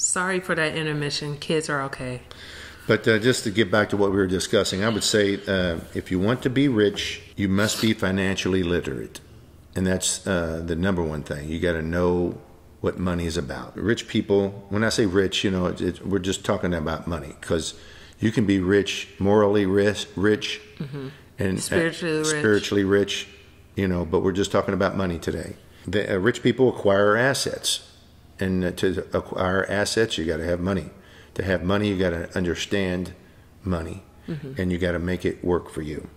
Sorry for that intermission. Kids are okay. But just to get back to what we were discussing, I would say if you want to be rich, you must be financially literate. And that's the number one thing. You got to know what money is about. Rich people, when I say rich, we're just talking about money, because you can be rich, morally rich, and spiritually rich, but we're just talking about money today. The rich people acquire assets. And to acquire assets, you got to have money. To have money, you got to understand money, and you got to make it work for you.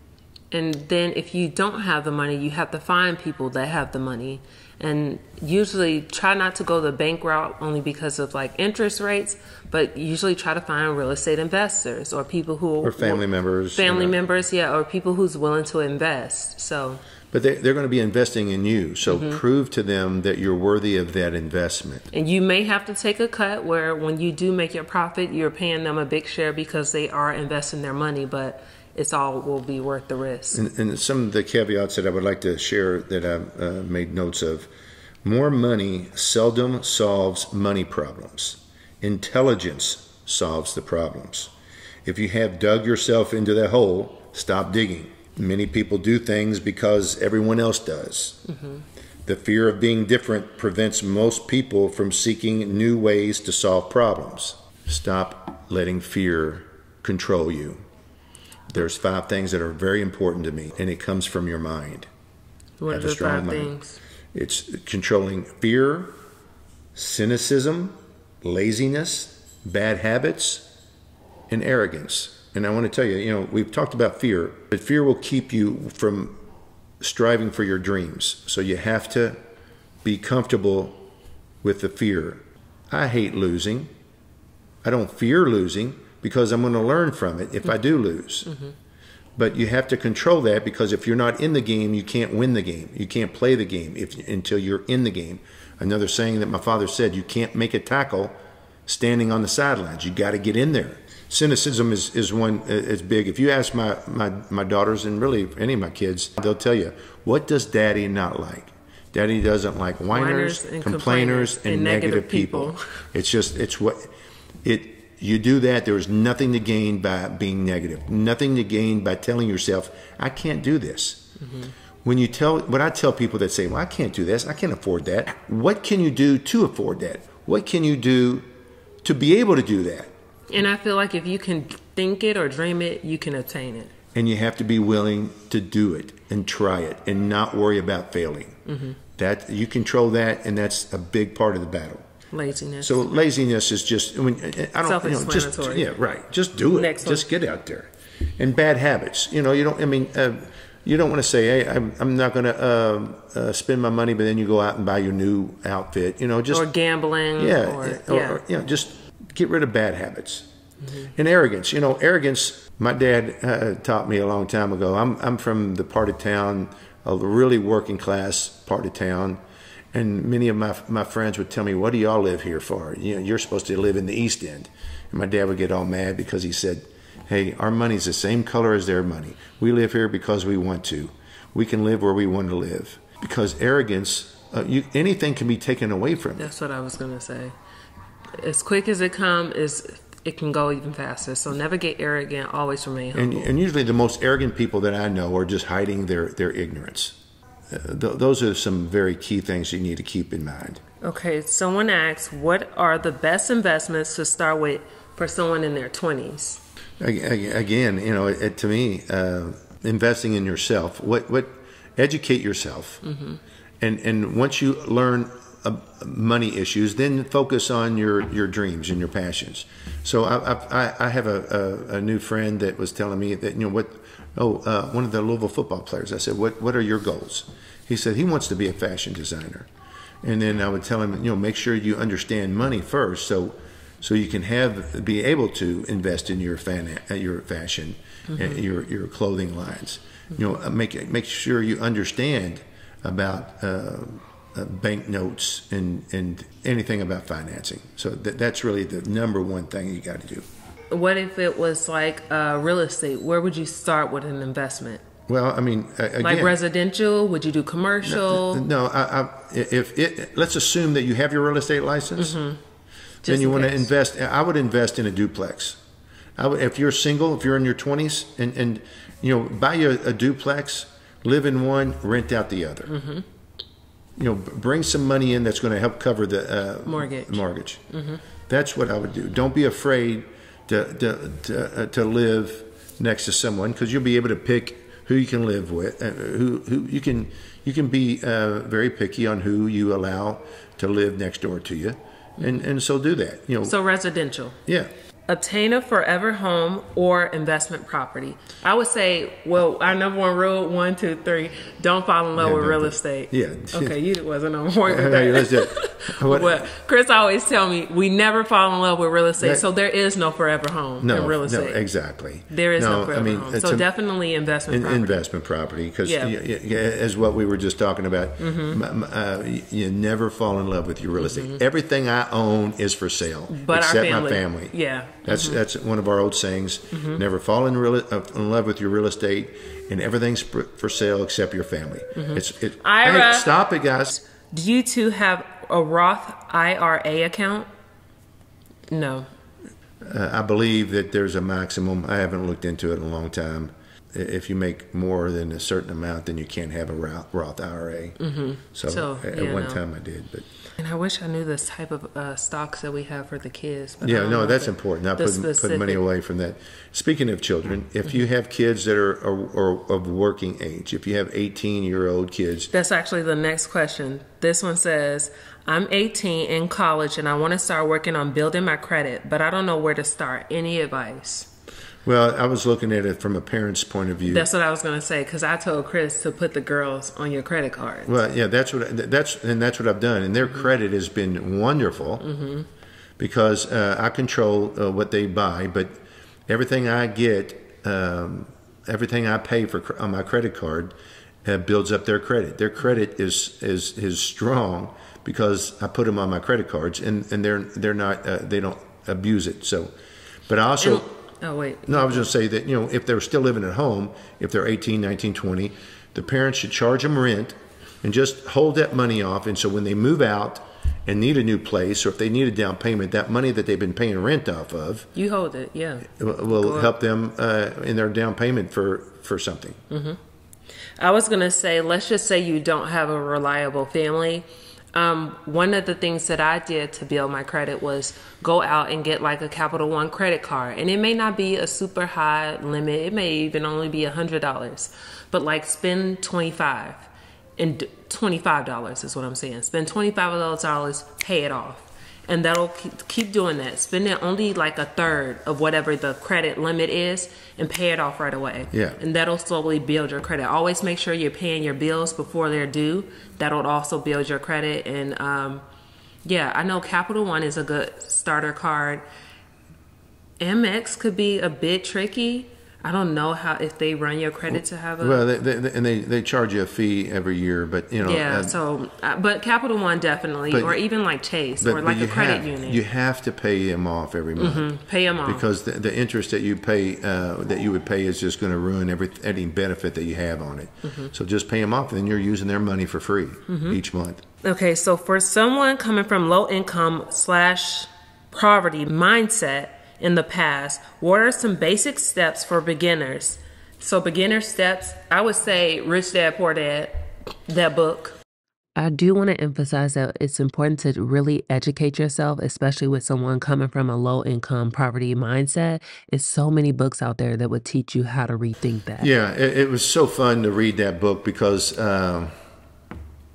And then if you don't have the money, you have to find people that have the money. And usually try not to go the bank route only because of like interest rates, but usually try to find real estate investors or people who... Or family members. Members, yeah, or people who's willing to invest, so... But they're going to be investing in you, so prove to them that you're worthy of that investment. And you may have to take a cut where when you do make your profit, you're paying them a big share because they are investing their money, but it's all will be worth the risk. And some of the caveats that I would like to share that I've made notes of: more money seldom solves money problems. Intelligence solves the problems. If you have dug yourself into that hole, stop digging. Many people do things because everyone else does. The fear of being different prevents most people from seeking new ways to solve problems. Stop letting fear control you. There's 5 things that are very important to me, and it comes from your mind. What are the 5 things? It's controlling fear, cynicism, laziness, bad habits, and arrogance. And I want to tell you, we've talked about fear, but fear will keep you from striving for your dreams. So you have to be comfortable with the fear. I hate losing. I don't fear losing because I'm going to learn from it if I do lose. But you have to control that, because if you're not in the game, you can't win the game. You can't play the game until you're in the game. Another saying that my father said: you can't make a tackle standing on the sidelines. You got to get in there. Cynicism is one. It's big. If you ask my daughters, and really any of my kids, they'll tell you, what does Daddy not like? Daddy doesn't like whiners and complainers and negative people. You do that, there is nothing to gain by being negative. Nothing to gain by telling yourself, I can't do this. When I tell people that say, well, I can't do this, I can't afford that. What can you do to afford that? What can you do to be able to do that? And I feel like if you can think it or dream it, you can attain it. And you have to be willing to do it and try it and not worry about failing. That you control that, and that's a big part of the battle. Laziness. So laziness is just, self-explanatory. Just do it. Next one. Just get out there. And bad habits. You don't want to say, hey, I'm not going to spend my money, but then you go out and buy your new outfit. Or gambling. Just get rid of bad habits. And arrogance. Arrogance, my dad taught me a long time ago. I'm from the part of town, a really working class part of town. And many of my friends would tell me, what do y'all live here for? You're supposed to live in the East End. And my dad would get all mad because he said, hey, our money's the same color as their money. We live here because we want to. We can live where we want to live. Because arrogance, anything can be taken away from you. That's what I was going to say. As quick as it comes, it can go even faster. So never get arrogant. Always remain humble. And usually the most arrogant people that I know are just hiding their ignorance. Those are some very key things you need to keep in mind. Okay, someone asks, what are the best investments to start with for someone in their 20s? Again, to me, investing in yourself. Educate yourself, and once you learn money issues, then focus on your dreams and your passions. So I have a new friend that was telling me that one of the Louisville football players. I said, what are your goals? He said he wants to be a fashion designer. And then I would tell him, make sure you understand money first, so you can be able to invest in your fashion, your clothing lines. Make sure you understand about banknotes and anything about financing. So that's really the number one thing you got to do. What if it was like real estate? Where would you start with an investment? Well, again, like residential? Would you do commercial? No. Let's assume that you have your real estate license. Then you want to invest. I would invest in a duplex. If you're single, if you're in your 20s, and buy you a duplex, live in one, rent out the other. Bring some money in that's going to help cover the mortgage. That's what I would do. Don't be afraid to live next to someone, because you'll be able to pick who you can live with, who you can be very picky on who you allow to live next door to you, and so do that. So residential. Yeah. Obtain a forever home or investment property. I would say, our number one rule, 1, 2, 3, don't fall in love with real estate. Yeah. Okay, you wasn't on point with that. Well, Chris always tell me, we never fall in love with real estate, so there is no forever home in real estate. No, exactly. There is no forever home. So definitely investment property. Investment property, because as what we were just talking about, you never fall in love with your real estate. Everything I own is for sale, except my family. Yeah. That's one of our old sayings. Never fall in love with your real estate, and everything's for sale except your family. Ira, hey, stop it, guys. Do you two have a Roth IRA account? No. I believe that there's a maximum. I haven't looked into it in a long time. If you make more than a certain amount, then you can't have a Roth IRA. So at one time I did, but. And I wish I knew this type of stocks that we have for the kids. But that's important. Not putting money away from that. Speaking of children, if you have kids that are of working age, if you have 18-year-old kids. That's actually the next question. This one says, I'm 18 in college and I want to start working on building my credit, but I don't know where to start. Any advice? Well, I was looking at it from a parent's point of view. That's what I was going to say, because I told Chris to put the girls on your credit card. Well, yeah, that's what I've done, and their credit has been wonderful because I control what they buy, but everything I get, everything I pay for on my credit card builds up their credit. Their credit is strong because I put them on my credit cards, and they're not they don't abuse it. So, but I also. Oh, wait. No, I was going to say that, if they're still living at home, if they're 18, 19, 20, the parents should charge them rent and just hold that money off. And so when they move out and need a new place, or if they need a down payment, that money that they've been paying rent off of. You hold it, yeah. Will help them in their down payment for something. I was going to say, let's just say you don't have a reliable family. One of the things that I did to build my credit was go out and get like a Capital One credit card. And it may not be a super high limit. It may even only be $100, but like spend $25 is what I'm saying. Spend $25, pay it off. And that'll keep doing that. Spending only like a third of whatever the credit limit is and pay it off right away. Yeah. And that'll slowly build your credit. Always make sure you're paying your bills before they're due. That'll also build your credit. And I know Capital One is a good starter card. Amex could be a bit tricky. I don't know if they run your credit to have a... Well, they charge you a fee every year, but Yeah, but Capital One definitely, or even like Chase, or like a credit union. You have to pay them off every month. Pay them off. Because the interest that you pay, that you would pay, is just going to ruin any benefit that you have on it. So just pay them off, and then you're using their money for free each month. Okay, so for someone coming from low income / poverty mindset, in the past, what are some basic steps for beginners? So beginner steps, I would say Rich Dad, Poor Dad, that book. I do want to emphasize that it's important to really educate yourself, especially with someone coming from a low income poverty mindset. It's so many books out there that would teach you how to rethink that. Yeah, it was so fun to read that book because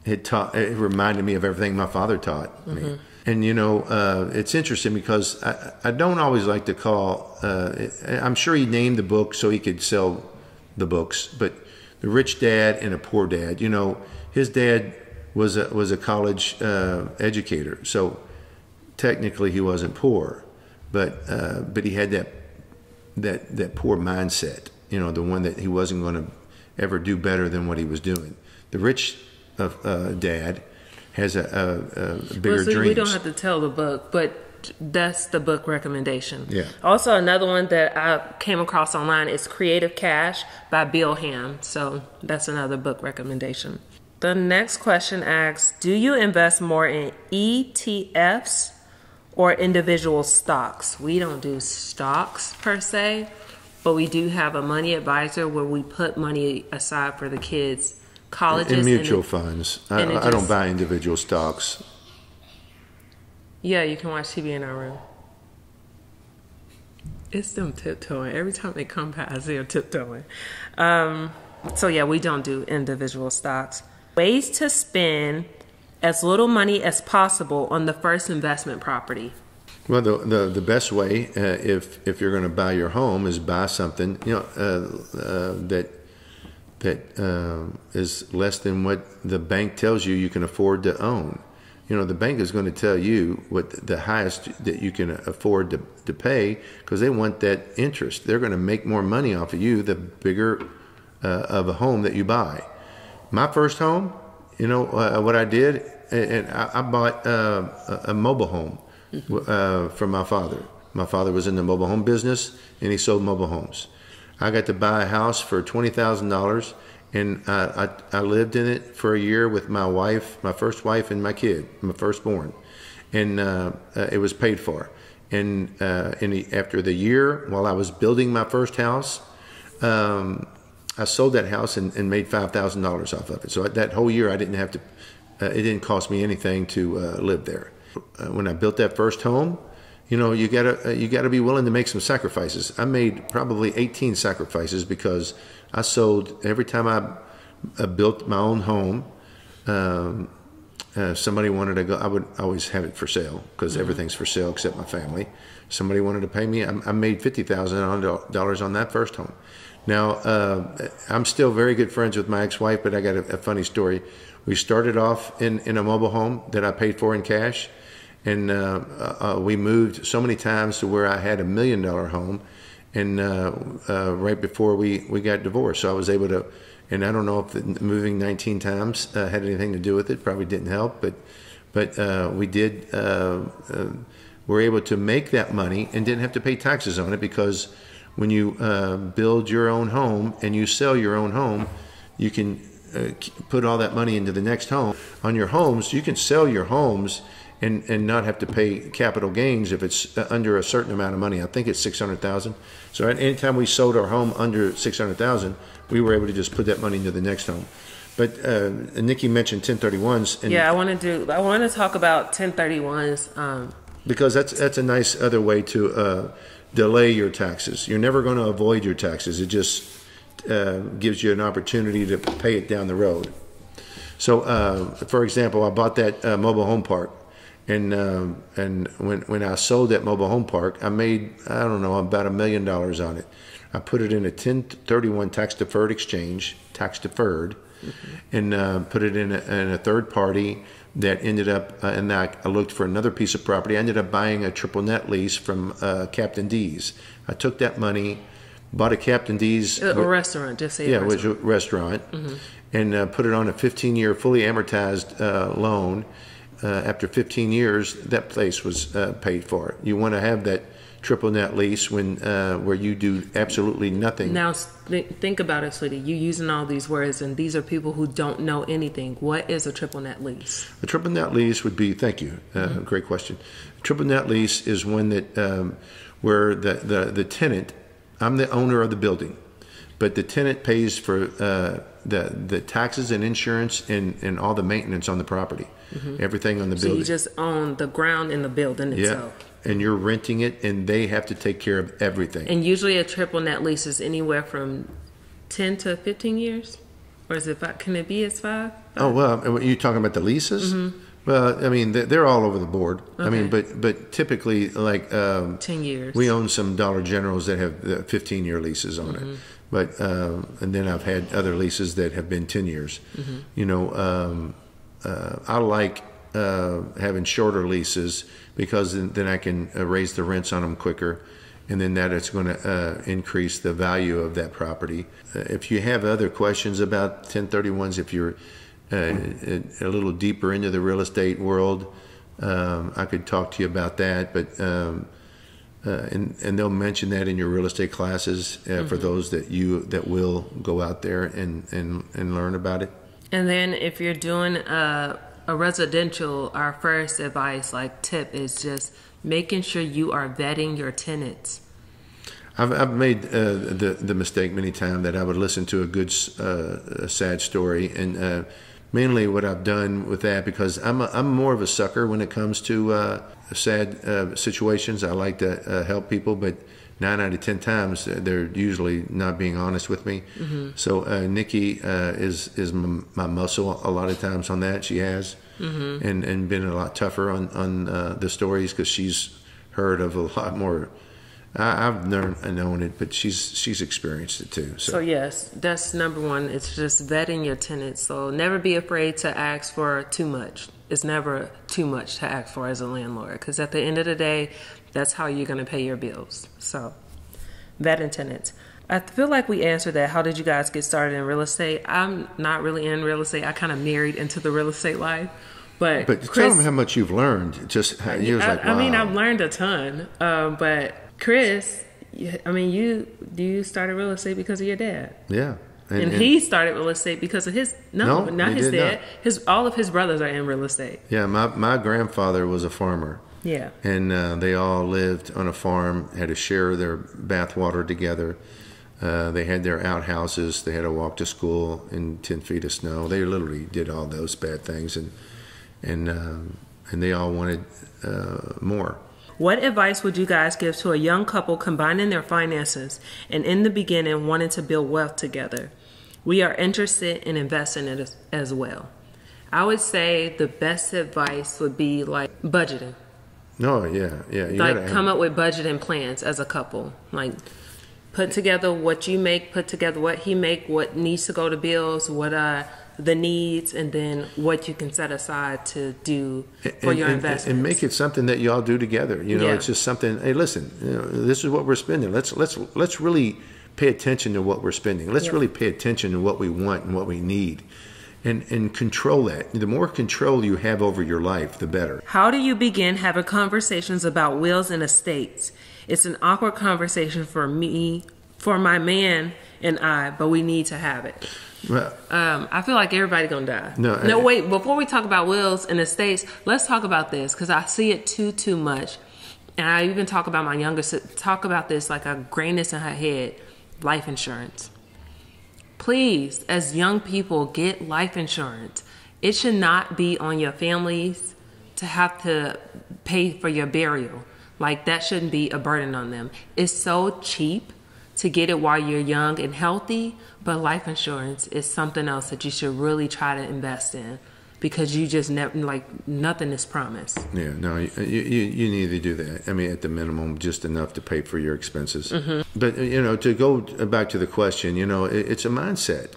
it reminded me of everything my father taught me. And, it's interesting because I don't always like to call, I'm sure he named the book so he could sell the books, but The Rich Dad and a Poor Dad, his dad was a college educator. So technically he wasn't poor, but he had that poor mindset, the one that he wasn't going to ever do better than what he was doing. The rich dad has a bigger dreams. We don't have to tell the book, but that's the book recommendation. Yeah. Also, another one that I came across online is Creative Cash by Bill Ham. So that's another book recommendation. The next question asks, do you invest more in ETFs or individual stocks. We don't do stocks per se, but we do have a money advisor where we put money aside for the kids' colleges. In mutual funds. I don't buy individual stocks. Yeah, you can watch TV in our room. It's them tiptoeing. Every time they come past, they're tiptoeing. So yeah, we don't do individual stocks. Ways to spend as little money as possible on the first investment property. Well, the best way, if you're going to buy your home, is buy something that is less than what the bank tells you can afford to own. The bank is going to tell you what the highest that you can afford to pay, because they want that interest. They're going to make more money off of you the bigger of a home that you buy. My first home, what I did, and I bought a mobile home from my father. My father was in the mobile home business, and he sold mobile homes. I got to buy a house for $20,000. And I lived in it for a year with my wife, my first wife, and my kid, my firstborn. And it was paid for. And after the year, while I was building my first house, I sold that house and made $5,000 off of it. So that whole year, I didn't have to. It didn't cost me anything to live there. When I built that first home, you gotta be willing to make some sacrifices. I made probably 18 sacrifices because I sold every time I built my own home. Somebody wanted to go. I would always have it for sale because everything's for sale except my family. Somebody wanted to pay me. I made $50,000 on that first home. Now I'm still very good friends with my ex-wife, but I got a funny story. We started off in a mobile home that I paid for in cash. And we moved so many times to where I had $1 million home, and right before we got divorced. So I was able to, and I don't know if moving 19 times had anything to do with it. Probably didn't help, but we did. Were able to make that money and didn't have to pay taxes on it, because when you build your own home and you sell your own home, you can put all that money into the next home. On your homes, you can sell your homes and not have to pay capital gains if it's under a certain amount of money. I think it's $600,000. So at any time we sold our home under $600,000, we were able to just put that money into the next home. But Nikki mentioned 1031s. And yeah, I want to talk about 1031s. Because that's a nice other way to delay your taxes. You're never going to avoid your taxes. It just gives you an opportunity to pay it down the road. So, for example, I bought that mobile home park. And when I sold that mobile home park, I made, I don't know, about $1 million on it. I put it in a 1031 tax-deferred exchange, tax-deferred, and put it in a third party that ended up, and I looked for another piece of property. I ended up buying a triple net lease from Captain D's. I took that money, bought a Captain D's. A restaurant, just say yeah, it was a restaurant, and put it on a 15-year fully amortized loan. After 15 years, that place was paid for. You want to have that triple net lease when where you do absolutely nothing. Now, think about it, sweetie. You're using all these words, and these are people who don't know anything. What is a triple net lease? A triple net lease would be, thank you, great question. A triple net lease is one that where the tenant, I'm the owner of the building, but the tenant pays for the taxes and insurance and all the maintenance on the property, everything on the building. So you just own the ground in the building itself. Yeah, and you're renting it, and they have to take care of everything. And usually a triple net lease is anywhere from 10 to 15 years? Or is it can it be as 5? Oh, well, are you talking about the leases? Well, I mean, they're all over the board. Okay. I mean, but typically, like 10 years. We own some Dollar Generals that have 15-year leases on it. But and then I've had other leases that have been 10 years. You know, I like having shorter leases because then I can raise the rents on them quicker, and then that it's going to increase the value of that property. If you have other questions about 1031s, if you're a little deeper into the real estate world, I could talk to you about that. But and they'll mention that in your real estate classes for those that will go out there and learn about it. And then if you're doing a residential, our first advice, like tip, is just making sure you are vetting your tenants. I've made the mistake many times that I would listen to a good a sad story, and mainly what I've done with that, because I'm more of a sucker when it comes to sad situations. I like to help people, but 9 out of 10 times they're usually not being honest with me. Mm-hmm. So Nikki is my muscle a lot of times on that. She has, mm-hmm. and been a lot tougher on the stories, because she's heard of a lot more. I've known it, but she's experienced it too. So yes, that's number one. It's just vetting your tenants. So never be afraid to ask for too much. It's never too much to ask for as a landlord, because at the end of the day, that's how you're going to pay your bills. So vetting tenants. I feel like we answered that. How did you guys get started in real estate? I'm not really in real estate. I kind of married into the real estate life. But Chris, tell them how much you've learned. Just wow. I mean, I've learned a ton. But Chris, I mean, you started real estate because of your dad. Yeah. And he started real estate because of his not his dad. Not. All of his brothers are in real estate. Yeah, my grandfather was a farmer. Yeah. And they all lived on a farm, had to share their bath water together. They had their outhouses. They had to walk to school in 10 feet of snow. They literally did all those bad things, and they all wanted more. What advice would you guys give to a young couple combining their finances and in the beginning wanting to build wealth together? We are interested in investing in it as well. I would say the best advice would be like budgeting. No, yeah. You like come up with budgeting plans as a couple. Like put together what you make, put together what he make, what needs to go to bills, what are the needs, and then what you can set aside to do for your investments. And make it something that you all do together. It's just something, hey, listen, this is what we're spending. Let's really pay attention to what we're spending. Let's really pay attention to what we want and what we need. And control that. The more control you have over your life, the better. How do you begin having conversations about wills and estates? It's an awkward conversation for my man and I, but we need to have it. Well, I feel like everybody gonna die. No, wait. Before we talk about wills and estates, let's talk about this, because I see it too much, and I even talk about my youngest. Talk about this like a grayness in her head. Life insurance. Please, as young people, get life insurance. It should not be on your families to have to pay for your burial. Like that shouldn't be a burden on them. It's so cheap to get it while you're young and healthy, but life insurance is something else that you should really try to invest in, because you just never, like, nothing is promised. Yeah, no, you need to do that. I mean, at the minimum, just enough to pay for your expenses. Mm-hmm. But, to go back to the question, it's a mindset.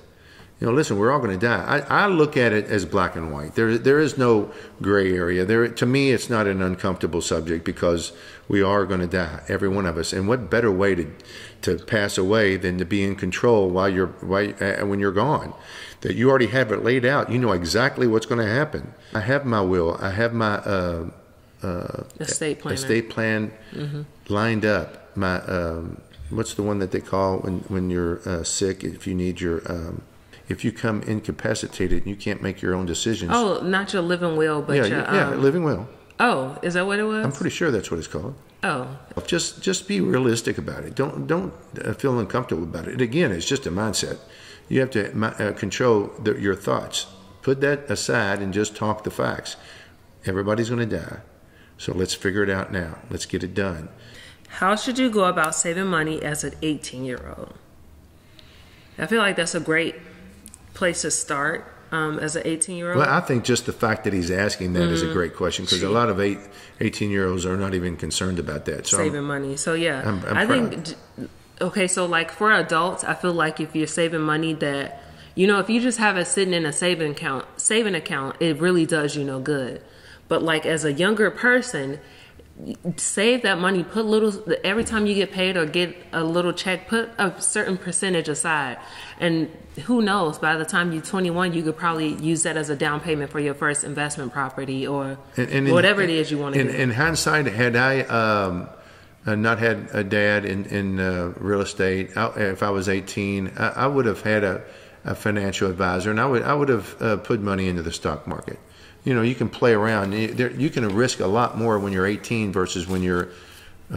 Listen, we're all going to die. I look at it as black and white. There is no gray area. To me, it's not an uncomfortable subject, because we are going to die, every one of us. And what better way to pass away than to be in control when you're gone? That you already have it laid out. You know exactly what's going to happen. I have my will. I have my estate plan mm-hmm. lined up. My what's the one that they call when you're sick? If you need your if you come incapacitated and you can't make your own decisions. Oh, not your living will, but your living will. Oh, is that what it was? I'm pretty sure that's what it's called. Oh. Just be realistic about it. Don't feel uncomfortable about it. Again, it's just a mindset. You have to control your thoughts. Put that aside and just talk the facts. Everybody's going to die. So let's figure it out now. Let's get it done. How should you go about saving money as an 18-year-old? I feel like that's a great place to start as an 18-year-old. Well, I think just the fact that he's asking that is a great question, because a lot of 18-year-olds are not even concerned about that. So saving money. So, yeah. I'm think... Okay, so like for adults, I feel like if you're saving money that, if you just have it sitting in a saving account, it really does you no good. But like as a younger person, save that money, every time you get paid or get a little check, put a certain percentage aside. And who knows, by the time you're 21, you could probably use that as a down payment for your first investment property or whatever it is you want to do. In hindsight, had I not had a dad in real estate, if I was 18, I would have had a financial advisor, and I would have put money into the stock market. you can play around. You can risk a lot more when you're 18 versus when you're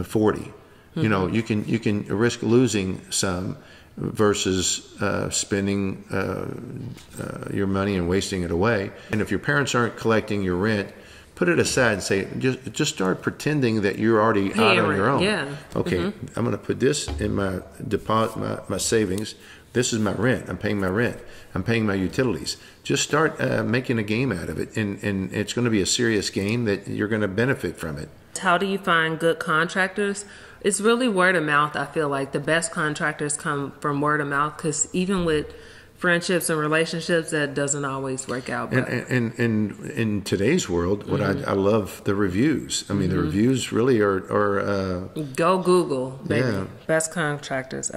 40. You can risk losing some versus spending your money and wasting it away. And if your parents aren't collecting your rent, put it aside and say, just start pretending that you're already out on your own. Yeah. Okay, I'm going to put this in my deposit, my savings. This is my rent. I'm paying my rent. I'm paying my utilities. Just start making a game out of it, and it's going to be a serious game that you're going to benefit from it. How do you find good contractors? It's really word of mouth. I feel like the best contractors come from word of mouth, because even with friendships and relationships, that doesn't always work out. But. And in today's world, what I love the reviews. I mean, the reviews really are go Google, baby. Yeah. Best contractors.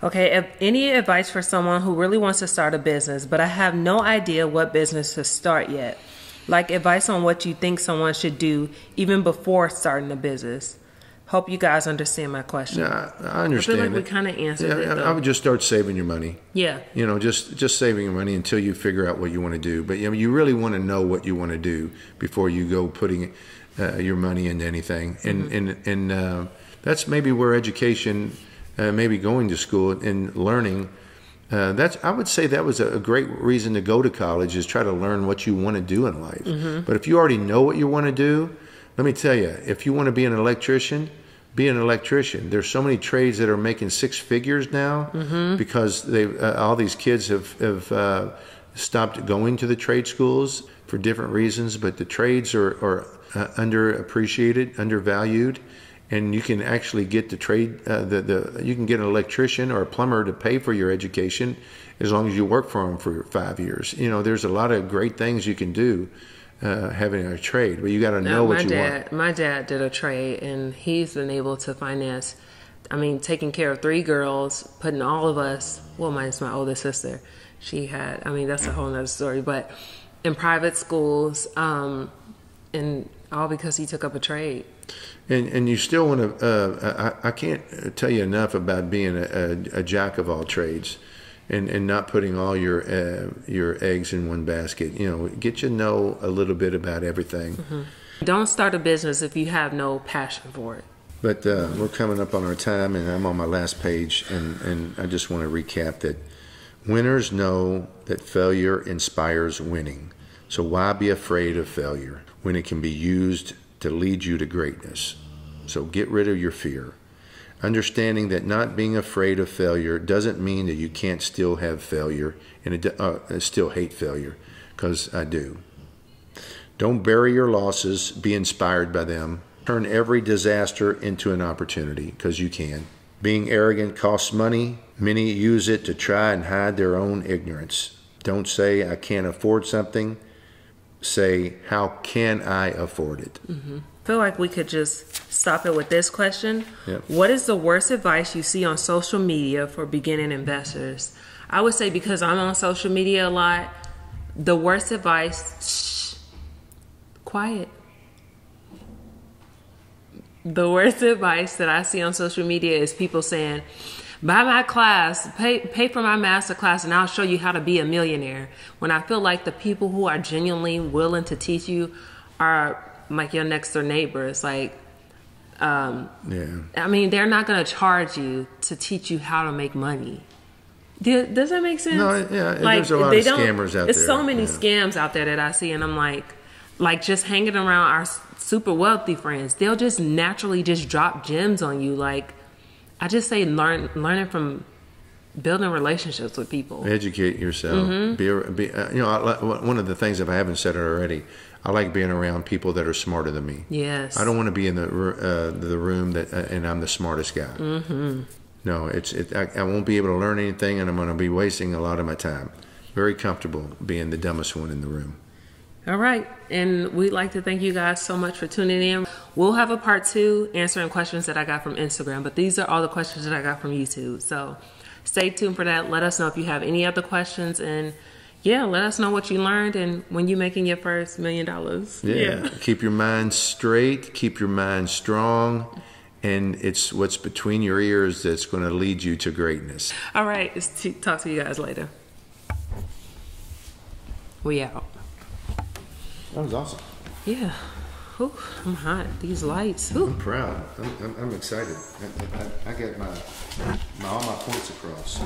Okay, any advice for someone who really wants to start a business, but I have no idea what business to start yet? Like advice on what you think someone should do even before starting a business. Hope you guys understand my question. Yeah, I understand. I feel like we kind of answered it, though. I would just start saving your money. Yeah. Just saving your money until you figure out what you want to do. But you really want to know what you want to do before you go putting your money into anything. And that's maybe where education, maybe going to school and learning. I would say that was a great reason to go to college, is try to learn what you want to do in life. But if you already know what you want to do, let me tell you, if you want to be an electrician, be an electrician. There's so many trades that are making six figures now because all these kids have stopped going to the trade schools for different reasons. But the trades are underappreciated, undervalued, and you can actually get the trade. You can get an electrician or a plumber to pay for your education as long as you work for them for 5 years. There's a lot of great things you can do. Having a trade, but you got to know what you want. My dad did a trade, and he's been able to finance. I mean, taking care of 3 girls, putting all of us. Well, minus my oldest sister, she had. I mean, that's a whole nother story. But in private schools, and all because he took up a trade. And you still want to. I can't tell you enough about being a jack of all trades. And not putting all your eggs in one basket. Get to know a little bit about everything. Don't start a business if you have no passion for it. But we're coming up on our time, and I'm on my last page, and I just want to recap that winners know that failure inspires winning. So why be afraid of failure when it can be used to lead you to greatness? So get rid of your fear. Understanding that not being afraid of failure doesn't mean that you can't still have failure and still hate failure, because I do. Don't bury your losses. Be inspired by them. Turn every disaster into an opportunity, because you can. Being arrogant costs money. Many use it to try and hide their own ignorance. Don't say, I can't afford something. Say, how can I afford it? I feel like we could just stop it with this question. Yep. What is the worst advice you see on social media for beginning investors? I would say, because I'm on social media a lot, the worst advice, quiet. The worst advice that I see on social media is people saying, buy my class, pay for my master class, and I'll show you how to be a millionaire. When I feel like the people who are genuinely willing to teach you are like your next door neighbors. Like, I mean, they're not going to charge you to teach you how to make money. Does that make sense? No, yeah. There's a lot of scammers out there. There's so many scams out there that I see, and I'm like just hanging around our super wealthy friends. They'll just naturally just drop gems on you. Like, I just say learning from building relationships with people. Educate yourself. One of the things, if I haven't said it already, I like being around people that are smarter than me. Yes. I don't want to be in the room that and I'm the smartest guy. No, I won't be able to learn anything, and I'm going to be wasting a lot of my time. Very comfortable being the dumbest one in the room. All right. And we'd like to thank you guys so much for tuning in. We'll have a part 2 answering questions that I got from Instagram, but these are all the questions that I got from YouTube. So stay tuned for that. Let us know if you have any other questions, and let us know what you learned and when you're making your first $1 million. Yeah. Keep your mind straight. Keep your mind strong. And it's what's between your ears that's going to lead you to greatness. All right. Talk to you guys later. We out. That was awesome. Yeah. Ooh, I'm hot. These lights. Ooh. I'm proud. I'm excited. I get all my points across.